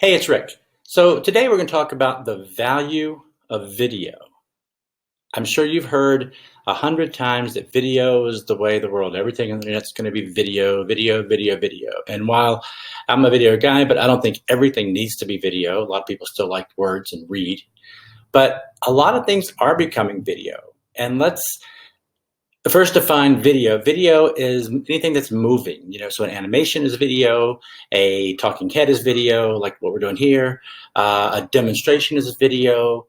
Hey, it's Rick. So today we're going to talk about the value of video. I'm sure you've heard 100 times that video is the way of the world. Everything on the internet's going to be video, video, video, video. And while I'm a video guy, but I don't think everything needs to be video. A lot of people still like words and read. But a lot of things are becoming video. And let's first define video. Video is anything that's moving, so an animation is video, a talking head is video, like what we're doing here, a demonstration is video,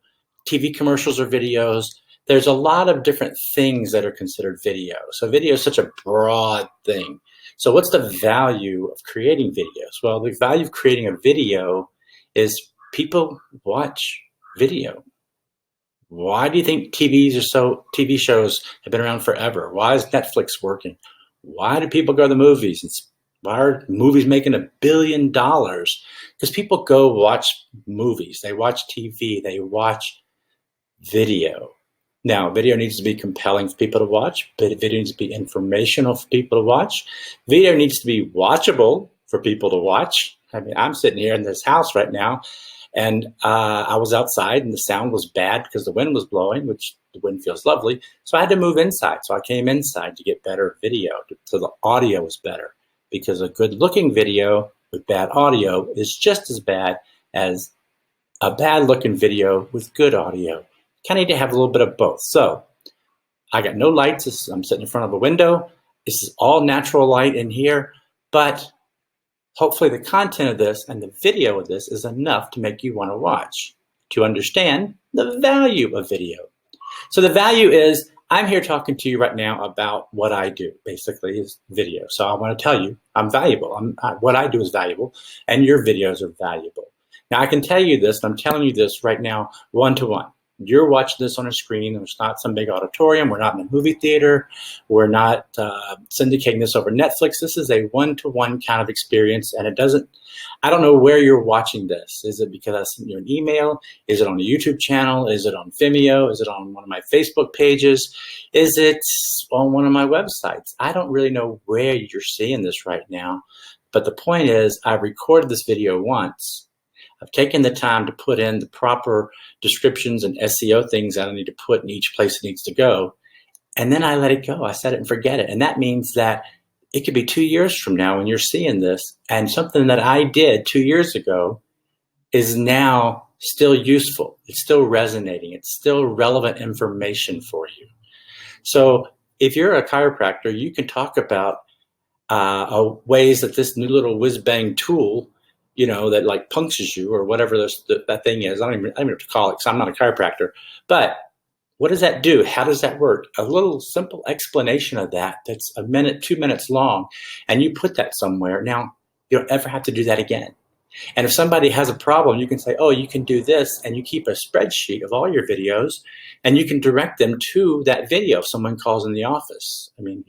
TV commercials are videos. There's a lot of different things that are considered video. So video is such a broad thing. So what's the value of creating videos? Well, the value of creating a video is people watch video. Why do you think TV shows have been around forever? Why is Netflix working? Why do people go to the movies? Why are movies making $1 billion? Because people go watch movies. They watch TV. They watch video. Now, video needs to be compelling for people to watch. Video needs to be informational for people to watch. Video needs to be watchable for people to watch. I mean, I'm sitting here in this house right now, and I was outside and the sound was bad because the wind was blowing, which the wind feels lovely. So I had to move inside. So I came inside to get better video. So the audio was better, because a good looking video with bad audio is just as bad as a bad looking video with good audio. Kind of need to have a little bit of both. So I got no lights. I'm sitting in front of a window. This is all natural light in here, but hopefully the content of this and the video of this is enough to make you want to watch, to understand the value of video. So the value is, I'm here talking to you right now about what I do, basically, is video. So I want to tell you I'm valuable. What I do is valuable, and your videos are valuable. Now I can tell you this, and I'm telling you this right now, one-to-one. You're watching this on a screen. There's not some big auditorium. We're not in a movie theater. We're not syndicating this over Netflix. This is a one-to-one kind of experience, and I don't know where you're watching this. Is it because I sent you an email? Is it on a YouTube channel? Is it on Vimeo? Is it on one of my Facebook pages? Is it on one of my websites? I don't really know where you're seeing this right now, but the point is, I recorded this video once. I've taken the time to put in the proper descriptions and SEO things that I need to put in each place it needs to go. And then I let it go. I set it and forget it. And that means that it could be 2 years from now when you're seeing this, and something that I did 2 years ago is now still useful. It's still resonating. It's still relevant information for you. So if you're a chiropractor, you can talk about ways that this new little whiz-bang tool, that like punctures you or whatever that thing is. I don't even have to call it, because I'm not a chiropractor. But what does that do? How does that work? A little simple explanation of that's a minute, 2 minutes long, and you put that somewhere. Now, you don't ever have to do that again. And if somebody has a problem, you can say, oh, you can do this, and you keep a spreadsheet of all your videos, and you can direct them to that video if someone calls in the office. I mean,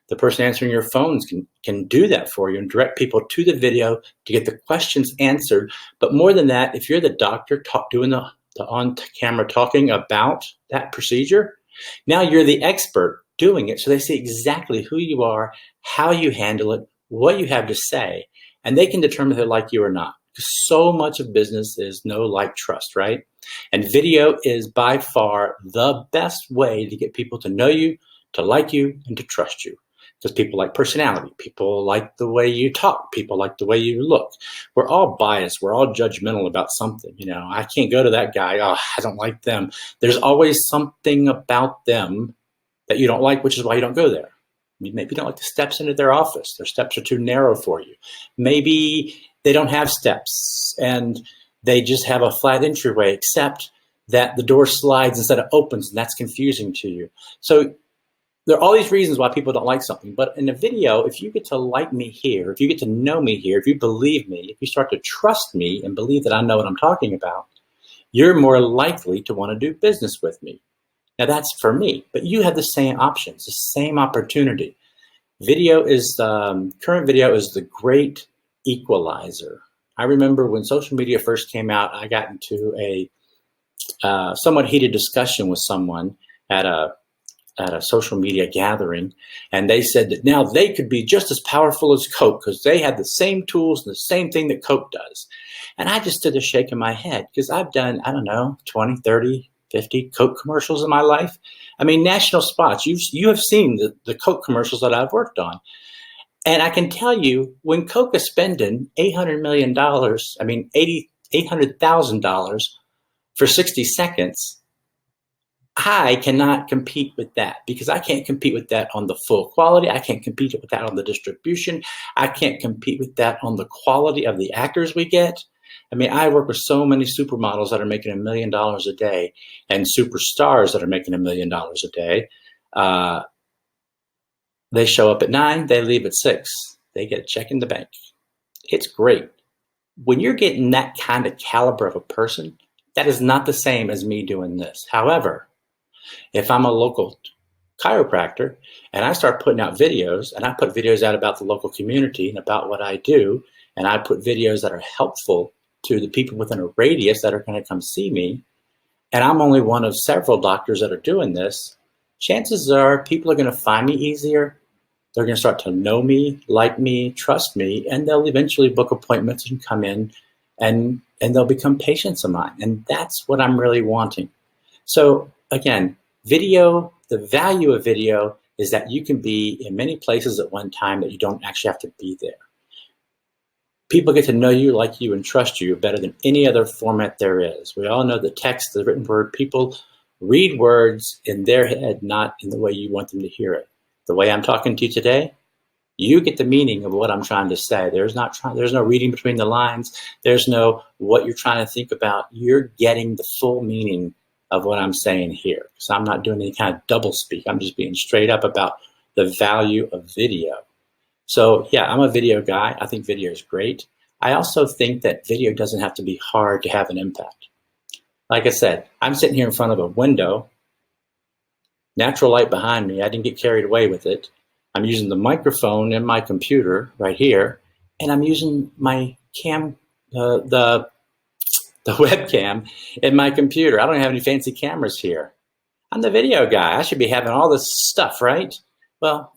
the person answering your phones can do that for you and direct people to the video to get the questions answered. But more than that, if you're the doctor doing the on-camera talking about that procedure, now you're the expert doing it. So they see exactly who you are, how you handle it, what you have to say, and they can determine if they like you or not. Because so much of business is know, like, trust, right? And video is by far the best way to get people to know you, to like you, and to trust you. Because people like personality, people like the way you talk, people like the way you look. We're all biased. We're all judgmental about something. I can't go to that guy. Oh, I don't like them. There's always something about them that you don't like, which is why you don't go there. Maybe you don't like the steps into their office. Their steps are too narrow for you. Maybe they don't have steps and they just have a flat entryway, except that the door slides instead of opens, and that's confusing to you. So there are all these reasons why people don't like something. But in a video, if you get to like me here, if you get to know me here, if you believe me, if you start to trust me and believe that I know what I'm talking about, you're more likely to want to do business with me. Now that's for me, but you have the same options, the same opportunity. Current video is the great equalizer. I remember when social media first came out, I got into a somewhat heated discussion with someone at a at a social media gathering, and they said that now they could be just as powerful as Coke because they had the same tools and the same thing that Coke does. And I just stood there shaking my head because I've done, I don't know, 20, 30, 50 Coke commercials in my life. I mean, national spots. You have seen the Coke commercials that I've worked on. And I can tell you, when Coke is spending $800 million, I mean, $800,000 for 60 seconds, I cannot compete with that because I can't compete with that on the full quality. I can't compete with that on the distribution. I can't compete with that on the quality of the actors we get. I mean, I work with so many supermodels that are making $1 million a day and superstars that are making $1 million a day. They show up at 9, they leave at 6. They get a check in the bank. It's great. When you're getting that kind of caliber of a person, that is not the same as me doing this. However, if I'm a local chiropractor and I start putting out videos, and I put videos out about the local community and about what I do, and I put videos that are helpful to the people within a radius that are going to come see me, and I'm only one of several doctors that are doing this, chances are people are going to find me easier. They're going to start to know me, like me, trust me, and they'll eventually book appointments and come in and they'll become patients of mine. And that's what I'm really wanting. So again, video, the value of video is that you can be in many places at one time that you don't actually have to be there. People get to know you, like you, and trust you better than any other format there is. We all know the text, the written word. People read words in their head, not in the way you want them to hear it. The way I'm talking to you today, you get the meaning of what I'm trying to say. There's no reading between the lines. There's no what you're trying to think about. You're getting the full meaning of what I'm saying here. So I'm not doing any kind of double speak. I'm just being straight up about the value of video. So yeah, I'm a video guy. I think video is great. I also think that video doesn't have to be hard to have an impact. Like I said, I'm sitting here in front of a window, natural light behind me. I didn't get carried away with it. I'm using the microphone in my computer right here, and I'm using my the webcam in my computer. I don't have any fancy cameras here. I'm the video guy. I should be having all this stuff, right? Well,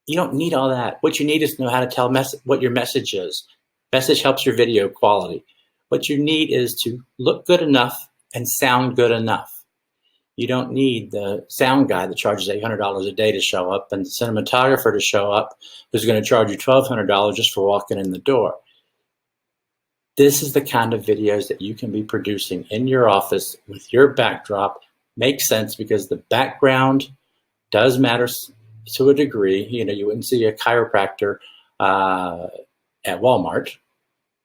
you don't need all that. What you need is to know how to tell what your message is. Message helps your video quality. What you need is to look good enough and sound good enough. You don't need the sound guy that charges $800 a day to show up and the cinematographer to show up who's going to charge you $1,200 just for walking in the door. This is the kind of videos that you can be producing in your office with your backdrop. Makes sense because the background does matter to a degree. You know, you wouldn't see a chiropractor at Walmart.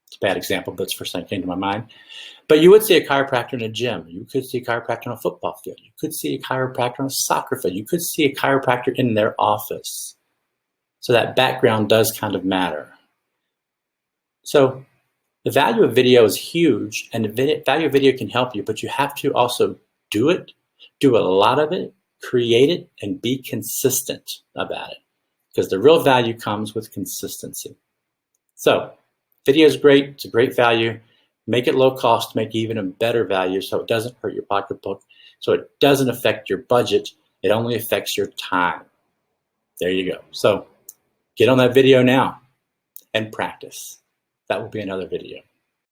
It's a bad example, but it's the first thing that came to my mind. But you would see a chiropractor in a gym. You could see a chiropractor on a football field. You could see a chiropractor on a soccer field. You could see a chiropractor in their office. So that background does kind of matter. So the value of video is huge, and the value of video can help you, but you have to also do it, do a lot of it, create it, and be consistent about it, because the real value comes with consistency. So video is great. It's a great value. Make it low cost, make even a better value so it doesn't hurt your pocketbook, so it doesn't affect your budget. It only affects your time. There you go. So get on that video now and practice. That will be another video.